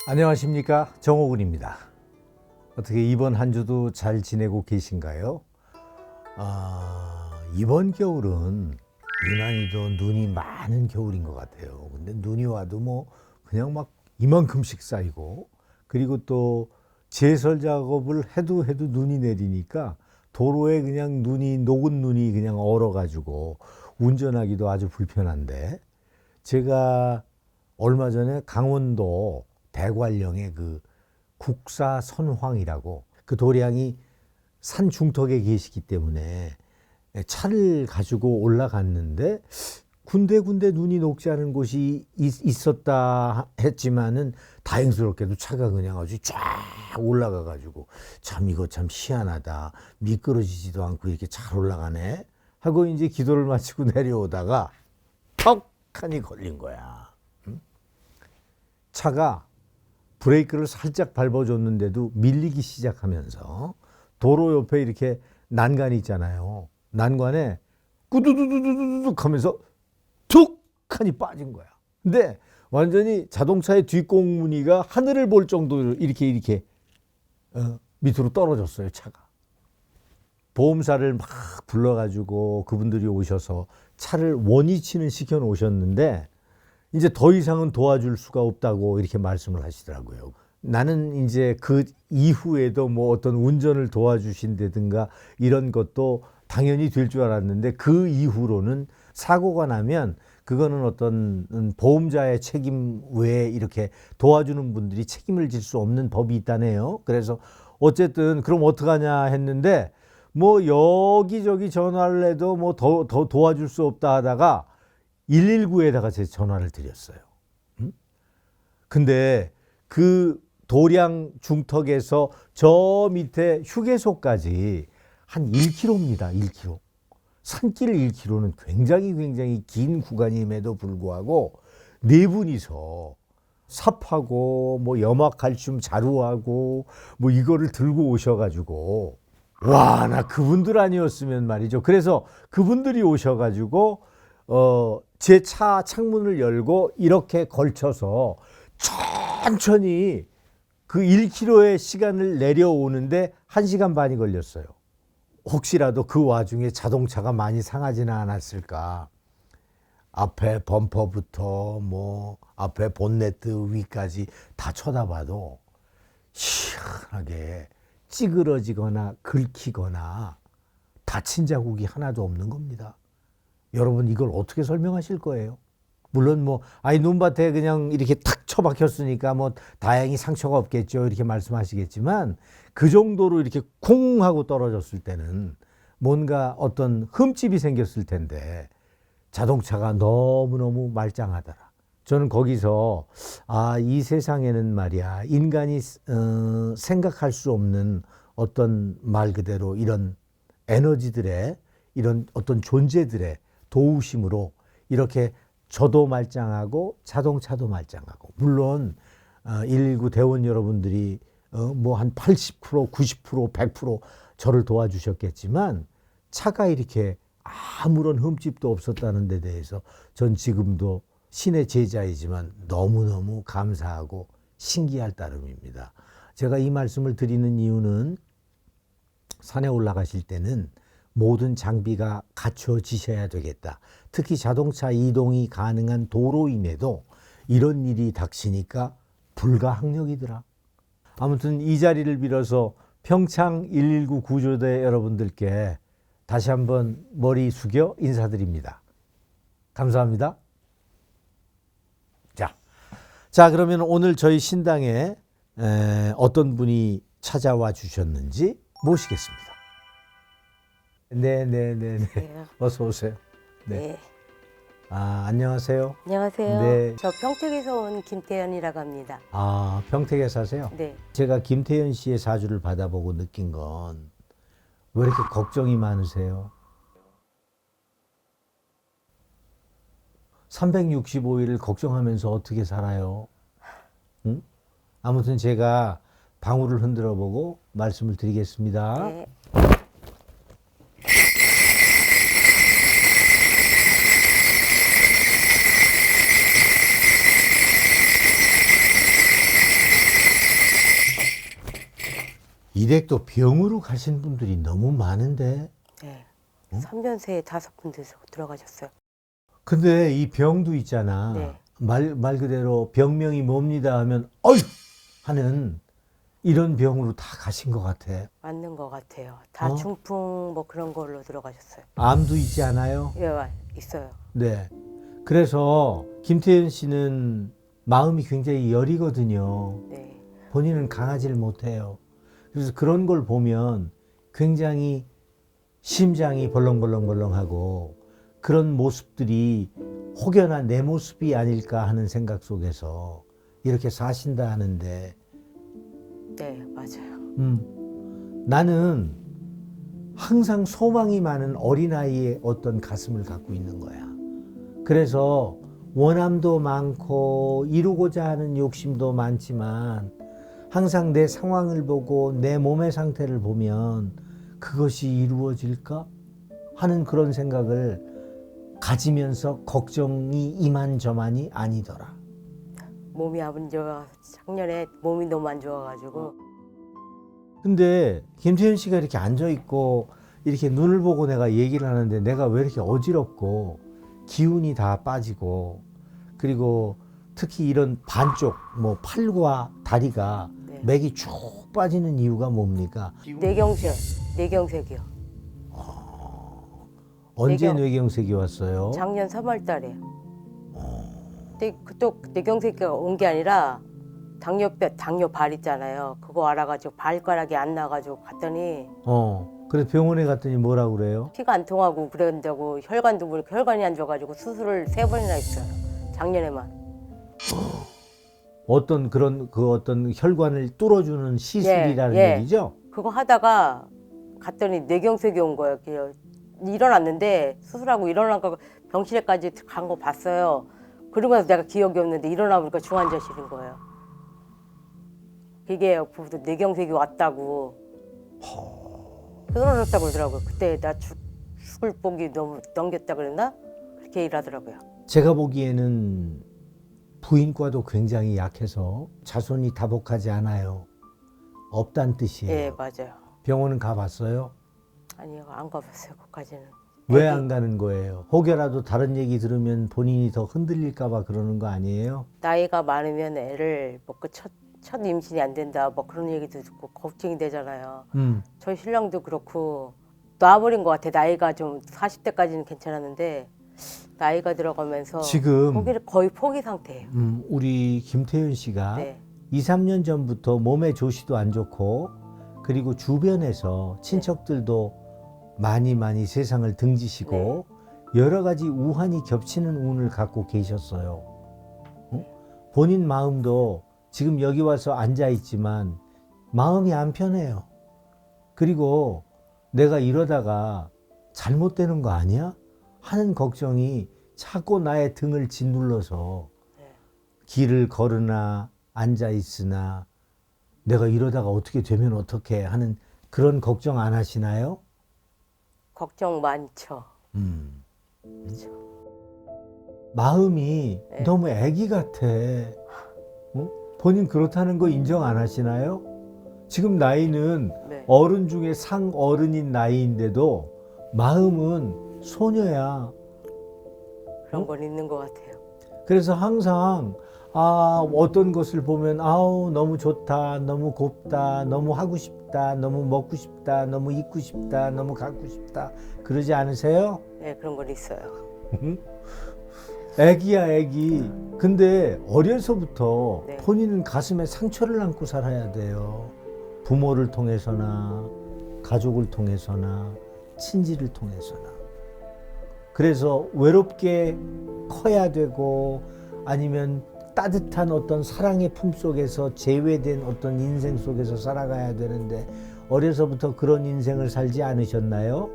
안녕하십니까, 정호근입니다. 어떻게 이번 한 주도 잘 지내고 계신가요? 이번 겨울은 유난히도 눈이 많은 겨울인 것 같아요. 근데 눈이 와도 뭐 그냥 막 이만큼씩 쌓이고, 그리고 또 제설 작업을 해도 눈이 내리니까 도로에 그냥 녹은 눈이 그냥 얼어가지고 운전하기도 아주 불편한데, 제가 얼마 전에 강원도 대관령의 그 국사선황이라고, 그 도량이 산 중턱에 계시기 때문에 차를 가지고 올라갔는데 군데군데 눈이 녹지 않은 곳이 있었다 했지만은 다행스럽게도 차가 그냥 아주 쫙 올라가 가지고 참 이거 참 희한하다, 미끄러지지도 않고 이렇게 잘 올라가네 하고 이제 기도를 마치고 내려오다가 턱 하니 걸린 거야. 차가 브레이크를 살짝 밟아줬는데도 밀리기 시작하면서 도로 옆에 이렇게 난간이 있잖아요. 난간에 꾸두두두두둑 하면서 툭 하니 빠진 거야. 근데 완전히 자동차의 뒷공무니가 하늘을 볼 정도로 이렇게 밑으로 떨어졌어요, 차가. 보험사를 막 불러가지고 그분들이 오셔서 차를 원위치는 시켜 놓으셨는데 이제 더 이상은 도와줄 수가 없다고 이렇게 말씀을 하시더라고요. 나는 이제 그 이후에도 뭐 어떤 운전을 도와주신다든가 이런 것도 당연히 될 줄 알았는데, 그 이후로는 사고가 나면 그거는 어떤 보험자의 책임 외에 이렇게 도와주는 분들이 책임을 질 수 없는 법이 있다네요. 그래서 어쨌든 그럼 어떡하냐 했는데, 뭐 여기저기 전화를 해도 뭐 더 도와줄 수 없다 하다가 119에다가 제 전화를 드렸어요. 근데 그 도량 중턱에서 저 밑에 휴게소까지 한 1km입니다. 1km. 산길 1km는 굉장히 긴 구간임에도 불구하고 네 분이서 삽하고 뭐 염화칼슘 자루하고 뭐 이거를 들고 오셔가지고, 와, 나 그분들 아니었으면 말이죠. 그래서 그분들이 오셔가지고 제 차 창문을 열고 이렇게 걸쳐서 천천히 그 1km의 시간을 내려오는데 1시간 반이 걸렸어요. 혹시라도 그 와중에 자동차가 많이 상하지는 않았을까. 앞에 범퍼부터 뭐 앞에 본네트 위까지 다 쳐다봐도 희한하게 찌그러지거나 긁히거나 다친 자국이 하나도 없는 겁니다. 여러분, 이걸 어떻게 설명하실 거예요? 물론 뭐 눈밭에 그냥 이렇게 탁 처박혔으니까 뭐 다행히 상처가 없겠죠, 이렇게 말씀하시겠지만, 그 정도로 이렇게 쿵 하고 떨어졌을 때는 뭔가 어떤 흠집이 생겼을 텐데 자동차가 너무너무 말짱하더라. 저는 거기서 이 세상에는 말이야, 인간이 생각할 수 없는 어떤, 말 그대로 이런 에너지들의, 이런 어떤 존재들의 도우심으로 이렇게 저도 말짱하고 자동차도 말짱하고, 물론 119 대원 여러분들이 뭐 한 80%, 90%, 100% 저를 도와주셨겠지만, 차가 이렇게 아무런 흠집도 없었다는 데 대해서 전 지금도 신의 제자이지만 너무너무 감사하고 신기할 따름입니다. 제가 이 말씀을 드리는 이유는, 산에 올라가실 때는 모든 장비가 갖춰지셔야 되겠다. 특히 자동차 이동이 가능한 도로임에도 이런 일이 닥치니까 불가항력이더라. 아무튼 이 자리를 빌어서 평창 119 구조대 여러분들께 다시 한번 머리 숙여 인사드립니다. 감사합니다. 자, 그러면 오늘 저희 신당에 어떤 분이 찾아와 주셨는지 모시겠습니다. 네. 어서 오세요. 네. 안녕하세요. 안녕하세요. 네. 저 평택에서 온 김태연이라고 합니다. 평택에 사세요? 네. 제가 김태연 씨의 사주를 받아보고 느낀 건, 왜 이렇게 걱정이 많으세요? 365일을 걱정하면서 어떻게 살아요? 응? 아무튼 제가 방울을 흔들어 보고 말씀을 드리겠습니다. 네. 이댁도 병으로 가신 분들이 너무 많은데. 네. 3년 새에 5분 들어가셨어요. 근데 이 병도 있잖아. 네. 말 그대로 병명이 뭡니다 하면 어이 하는 이런 병으로 다 가신 것 같아. 맞는 것 같아요. 다 어? 중풍 뭐 그런 걸로 들어가셨어요. 암도 있지 않아요? 예, 있어요. 네. 그래서 김태현 씨는 마음이 굉장히 여리거든요. 네. 본인은 강하지를 못해요. 그래서 그런 걸 보면 굉장히 심장이 벌렁벌렁벌렁하고 그런 모습들이 혹여나 내 모습이 아닐까 하는 생각 속에서 이렇게 사신다 하는데 네, 맞아요. 나는 항상 소망이 많은 어린아이의 어떤 가슴을 갖고 있는 거야. 그래서 원함도 많고 이루고자 하는 욕심도 많지만 항상 내 상황을 보고 내 몸의 상태를 보면 그것이 이루어질까 하는 그런 생각을 가지면서 걱정이 이만저만이 아니더라. 몸이 안 좋아. 작년에 몸이 너무 안 좋아가지고. 근데 김태현 씨가 이렇게 앉아 있고 이렇게 눈을 보고 내가 얘기를 하는데 내가 왜 이렇게 어지럽고 기운이 다 빠지고 그리고 특히 이런 반쪽 뭐 팔과 다리가 네. 맥이 쭉 빠지는 이유가 뭡니까? 뇌경색이요. 언제 뇌경- 뇌경색이 왔어요? 작년 3월 달에. 근데 그또 뇌경색이 온 게 아니라 당뇨발 있잖아요. 그거 알아가지고 발가락이 안 나가지고 갔더니 그래서 병원에 갔더니 뭐라 그래요? 피가 안 통하고 그런다고 혈관도 보니까 혈관이 안 좋아가지고 수술을 3번이나 했어요. 작년에만. 어떤 그런 그 어떤 혈관을 뚫어주는 시술이라는 예. 얘기죠? 그거 하다가 갔더니 뇌경색이 온 거예요. 그냥 일어났는데 수술하고 일어나고 병실에까지 간 거 봤어요. 그러고 나서 내가 기억이 없는데 일어나 보니까 중환자실인 거예요. 그게 부부도 뇌경색이 왔다고 쓰러졌다고 그러더라고요. 그때 나 죽을 복이 너무 넘겼다 그랬나? 그렇게 일하더라고요. 제가 보기에는 부인과도 굉장히 약해서 자손이 다복하지 않아요. 없단 뜻이에요. 예, 맞아요. 병원은 가봤어요? 아니요, 안 가봤어요. 그까지는. 왜 안 가는 거예요? 혹여라도 다른 얘기 들으면 본인이 더 흔들릴까 봐 그러는 거 아니에요? 나이가 많으면 애를 먹고 첫 임신이 안 된다 뭐 그런 얘기도 듣고 걱정이 되잖아요. 저희 신랑도 그렇고 놔버린 것 같아. 나이가 좀 40대까지는 괜찮았는데 나이가 들어가면서 지금 거의 포기 상태예요. 우리 김태윤 씨가 네. 2, 3년 전부터 몸의 조시도 안 좋고 그리고 주변에서 친척들도 많이 세상을 등지시고 여러 가지 우환이 겹치는 운을 갖고 계셨어요. 본인 마음도 지금 여기 와서 앉아 있지만 마음이 안 편해요. 그리고 내가 이러다가 잘못되는 거 아니야? 하는 걱정이 자꾸 나의 등을 짓눌러서 길을 걸으나 앉아 있으나 내가 이러다가 어떻게 되면 어떻게 하는 그런 걱정 안 하시나요? 걱정 많죠. 마음이 네. 너무 애기 같아. 본인 그렇다는 거 인정 안 하시나요? 지금 나이는 네. 어른 중에 상어른인 나이인데도 마음은 소녀야. 그런 건 있는 것 같아요. 그래서 항상 어떤 것을 보면 아우 너무 좋다, 너무 곱다, 너무 하고 싶다, 너무 먹고 싶다, 너무 입고 싶다, 너무 갖고 싶다 그러지 않으세요? 네, 그런 건 있어요. 애기야 애기. 근데 어려서부터 네. 본인은 가슴에 상처를 안고 살아야 돼요. 부모를 통해서나 가족을 통해서나 친지를 통해서나. 그래서 외롭게 커야 되고 아니면 따뜻한 어떤 사랑의 품속에서 제외된 어떤 인생 속에서 살아가야 되는데 어려서부터 그런 인생을 살지 않으셨나요?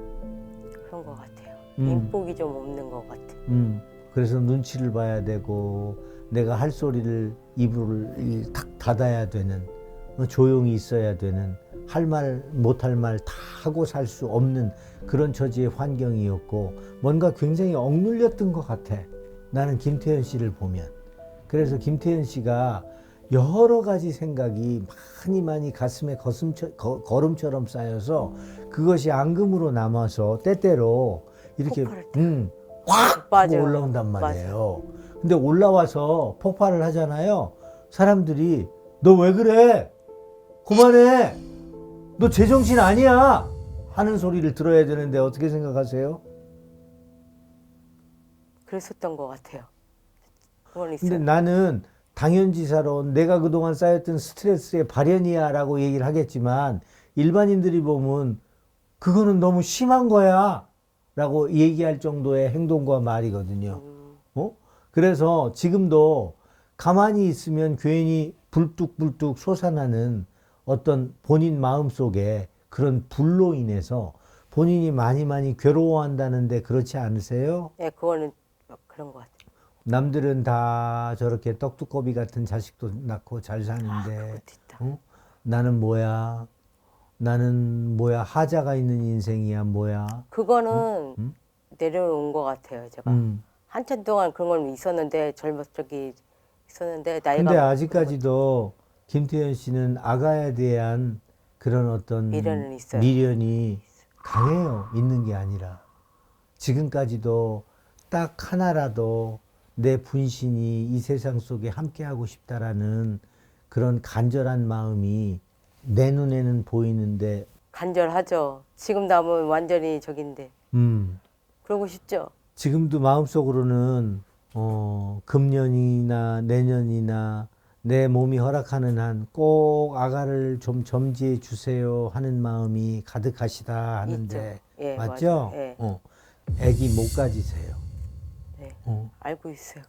그런 것 같아요. 인복이 좀 없는 것 같아요. 그래서 눈치를 봐야 되고 내가 할 소리를 입을 탁 닫아야 되는 조용히 있어야 되는 할 말 못할 말 다 하고 살 수 없는 그런 처지의 환경이었고 뭔가 굉장히 억눌렸던 것 같아. 나는 김태현 씨를 보면. 그래서 김태현 씨가 여러 가지 생각이 많이 가슴에 거름처럼 쌓여서 그것이 앙금으로 남아서 때때로 이렇게 폭발할 때. 확 하고 맞아요. 올라온단 말이에요. 근데 올라와서 폭발을 하잖아요. 사람들이 너 왜 그래? 그만해. 너 제정신 아니야. 하는 소리를 들어야 되는데 어떻게 생각하세요? 그랬었던 것 같아요. 그건 근데 있어요. 나는 당연지사로 내가 그동안 쌓였던 스트레스의 발현이야 라고 얘기를 하겠지만 일반인들이 보면 그거는 너무 심한 거야 라고 얘기할 정도의 행동과 말이거든요. 그래서 지금도 가만히 있으면 괜히 불뚝불뚝 솟아나는 어떤 본인 마음속에 그런 불로 인해서 본인이 많이 괴로워한다는데 그렇지 않으세요? 예, 그거는 그런 것 같아요. 남들은 다 저렇게 떡두꺼비 같은 자식도 낳고 잘 사는데 그것도 있다. 나는 뭐야? 나는 뭐야? 하자가 있는 인생이야 뭐야? 그거는 내려온 것 같아요. 제가 한참 동안 그런 건 있었는데 적이 있었는데 나이가 근데 먹고 아직까지도 김태현 씨는 아가에 대한 그런 어떤 미련은 있어요. 미련이 강해요. 있는 게 아니라 지금까지도 딱 하나라도 내 분신이 이 세상 속에 함께하고 싶다라는 그런 간절한 마음이 내 눈에는 보이는데, 간절하죠. 지금 남은 완전히 적인데 그러고 싶죠. 지금도 마음속으로는 금년이나 내년이나 내 몸이 허락하는 한 꼭 아가를 좀 점지해 주세요 하는 마음이 가득하시다 하는데 있죠. 예, 맞죠? 맞아요. 예. 애기 못 가지세요. 네. 어. 알고 있어요.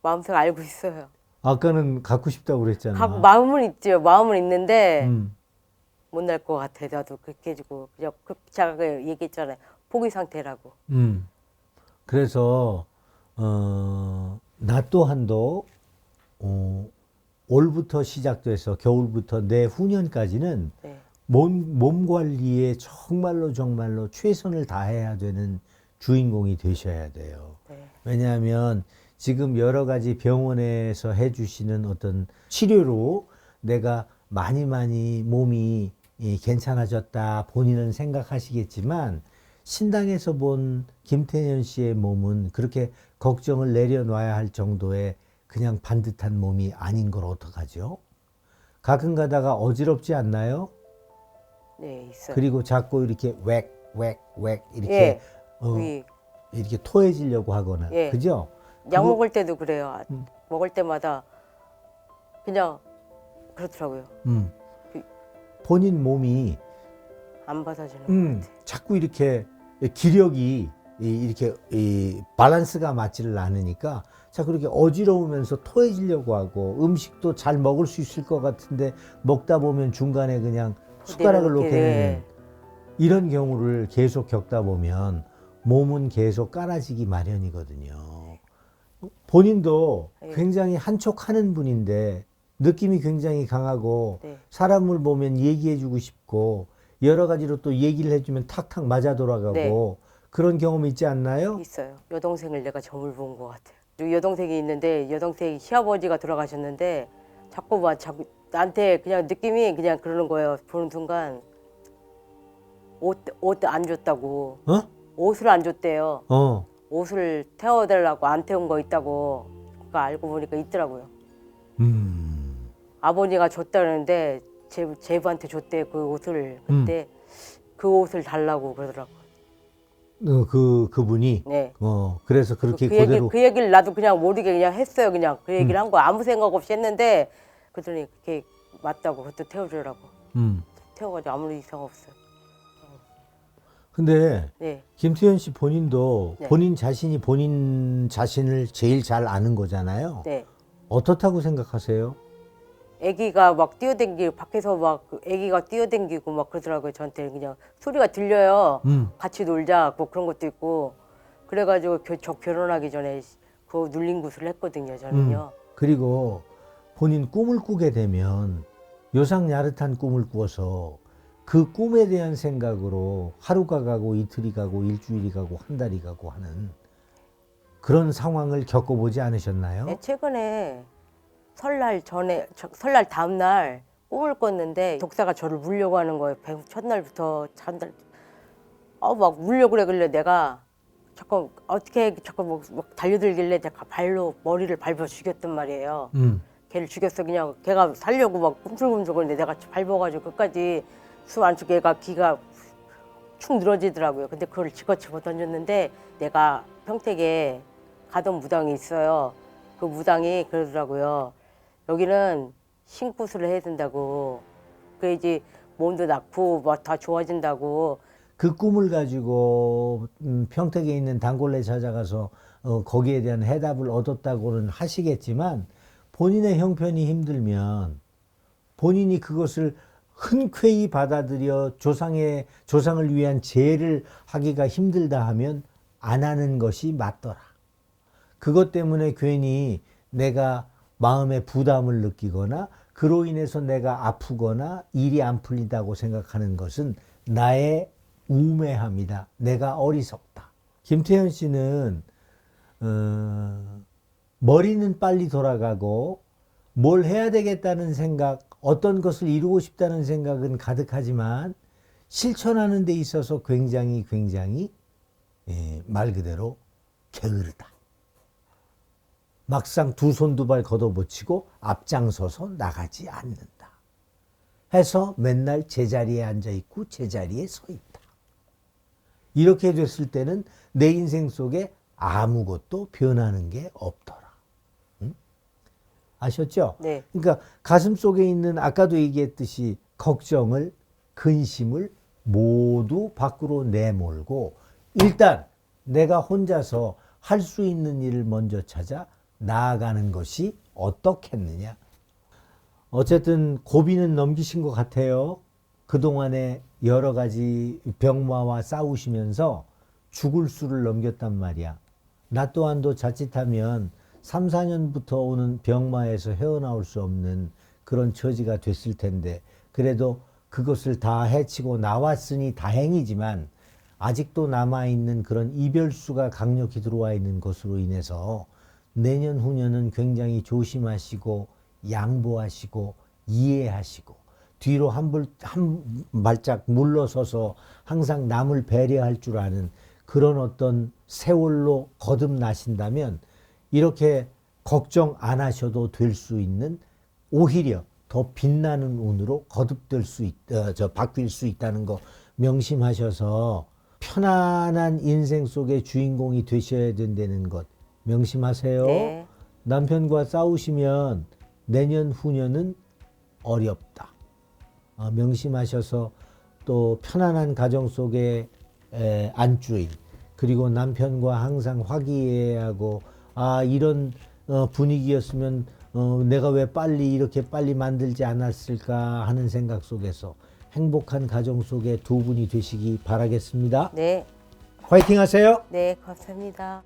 마음속 알고 있어요. 아까는 갖고 싶다고 그랬잖아. 마음은 있죠. 마음은 있는데 음. 못 날 것 같아. 나도 그렇게 해주고 그냥 제가 얘기했잖아요. 포기 상태라고. 그래서 나 또한도 올부터 시작돼서 겨울부터 내후년까지는 네. 몸 관리에 정말로 최선을 다해야 되는 주인공이 되셔야 돼요. 네. 왜냐하면 지금 여러 가지 병원에서 해주시는 어떤 치료로 내가 많이 몸이 괜찮아졌다 본인은 생각하시겠지만 신당에서 본 김태현 씨의 몸은 그렇게 걱정을 내려놔야 할 정도의 그냥 반듯한 몸이 아닌 걸 어떡하죠? 가끔 가다가 어지럽지 않나요? 네, 있어요. 그리고 자꾸 이렇게 웩 이렇게 예. 어, 위. 이렇게 토해지려고 하거나 예. 그죠? 약 그거- 먹을 때도 그래요. 먹을 때마다 그냥 그렇더라고요. 본인 몸이 안 받아주는 것 같아. 자꾸 이렇게 기력이 이렇게 밸런스가 맞지를 않으니까 자꾸 이렇게 어지러우면서 토해지려고 하고 음식도 잘 먹을 수 있을 것 같은데 먹다 보면 중간에 그냥 숟가락을 놓게 내려놓게, 되는 이런 경우를 계속 겪다 보면 몸은 계속 깔아지기 마련이거든요. 본인도 네. 굉장히 한촉하는 분인데 느낌이 굉장히 강하고 네. 사람을 보면 얘기해주고 싶고 여러 가지로 또 얘기를 해주면 탁탁 맞아 돌아가고 네. 그런 경험 있지 않나요? 있어요. 여동생을 내가 점을 본 것 같아요. 여동생이 있는데 여동생 시아버지가 돌아가셨는데 자꾸 나한테 그냥 느낌이 그냥 그러는 거예요. 보는 순간 옷 안 줬다고. 어? 옷을 안 줬대요. 어. 옷을 태워달라고 안 태운 거 있다고. 그거 알고 보니까 있더라고요. 아버지가 줬다는데 제부한테 줬대 그 옷을. 그때 그 옷을 달라고 그러더라고요. 그분이 네. 그래서 그렇게 그 얘기, 그대로 그 얘기를 나도 그냥 모르게 그냥 했어요. 그냥 그 얘기를 한 거야. 아무 생각 없이 했는데 그랬더니 그게 맞다고 그것도 태워주라고. 태워가지고 아무 이상 없어요. 근데 네. 김태현 씨 본인도 네. 본인 자신이 본인 자신을 제일 잘 아는 거잖아요. 네. 어떻다고 생각하세요? 아기가 막 뛰어댕기고 밖에서 막 아기가 뛰어댕기고 막 그러더라고요. 저한테 그냥 소리가 들려요. 같이 놀자 뭐 그런 것도 있고 그래가지고 저 결혼하기 전에 그 눌린 구슬을 했거든요. 저는요. 그리고 본인 꿈을 꾸게 되면 요상야릇한 꿈을 꾸어서 그 꿈에 대한 생각으로 하루가 가고 이틀이 가고 일주일이 가고 한 달이 가고 하는 그런 상황을 겪어보지 않으셨나요? 네, 최근에 설날 전에 설날 다음 날 꿈을 꿨는데 독사가 저를 물려고 하는 거예요. 첫날부터 잔달 막 물려고 그러길래 내가 자꾸 어떻게 자꾸 막 달려들길래 내가 발로 머리를 밟아 죽였단 말이에요. 걔를 죽였어. 그냥 걔가 살려고 막 꿈틀꿈틀거리는데 내가 밟아가지고 끝까지 숨 안 쉬게 걔가 기가 축 늘어지더라고요. 근데 그걸 집어 던졌는데 내가 평택에 가던 무당이 있어요. 그 무당이 그러더라고요. 여기는 신굿을 해야 된다고. 그래야지 몸도 낫고 막 다 좋아진다고. 그 꿈을 가지고 평택에 있는 단골레 찾아가서 거기에 대한 해답을 얻었다고는 하시겠지만 본인의 형편이 힘들면 본인이 그것을 흔쾌히 받아들여 조상을 위한 제를 하기가 힘들다 하면 안 하는 것이 맞더라. 그것 때문에 괜히 내가 마음에 부담을 느끼거나 그로 인해서 내가 아프거나 일이 안 풀린다고 생각하는 것은 나의 우매함이다. 내가 어리석다. 김태현 씨는 머리는 빨리 돌아가고 뭘 해야 되겠다는 생각, 어떤 것을 이루고 싶다는 생각은 가득하지만 실천하는 데 있어서 굉장히 말 그대로 게으르다. 막상 두 손 두 발 걷어붙이고 앞장서서 나가지 않는다. 해서 맨날 제자리에 앉아있고 제자리에 서 있다. 이렇게 됐을 때는 내 인생 속에 아무것도 변하는 게 없더라. 응? 아셨죠? 네. 그러니까 가슴 속에 있는 아까도 얘기했듯이 걱정을, 근심을 모두 밖으로 내몰고 일단 내가 혼자서 할 수 있는 일을 먼저 찾아 나아가는 것이 어떻겠느냐. 어쨌든 고비는 넘기신 것 같아요. 그동안에 여러 가지 병마와 싸우시면서 죽을 수를 넘겼단 말이야. 나 또한도 자칫하면 3, 4년부터 오는 병마에서 헤어나올 수 없는 그런 처지가 됐을 텐데 그래도 그것을 다 해치고 나왔으니 다행이지만 아직도 남아있는 그런 이별수가 강력히 들어와 있는 것으로 인해서 내년 후년은 굉장히 조심하시고 양보하시고 이해하시고 뒤로 한 발짝 물러서서 항상 남을 배려할 줄 아는 그런 어떤 세월로 거듭나신다면 이렇게 걱정 안 하셔도 될 수 있는 오히려 더 빛나는 운으로 바뀔 수 있다는 거 명심하셔서 편안한 인생 속의 주인공이 되셔야 된다는 것 명심하세요. 네. 남편과 싸우시면 내년 후년은 어렵다. 명심하셔서 또 편안한 가정 속에 안주인 그리고 남편과 항상 화기애애하고 이런 분위기였으면 내가 왜 이렇게 빨리 만들지 않았을까 하는 생각 속에서 행복한 가정 속에 두 분이 되시기 바라겠습니다. 네. 화이팅 하세요. 네, 감사합니다.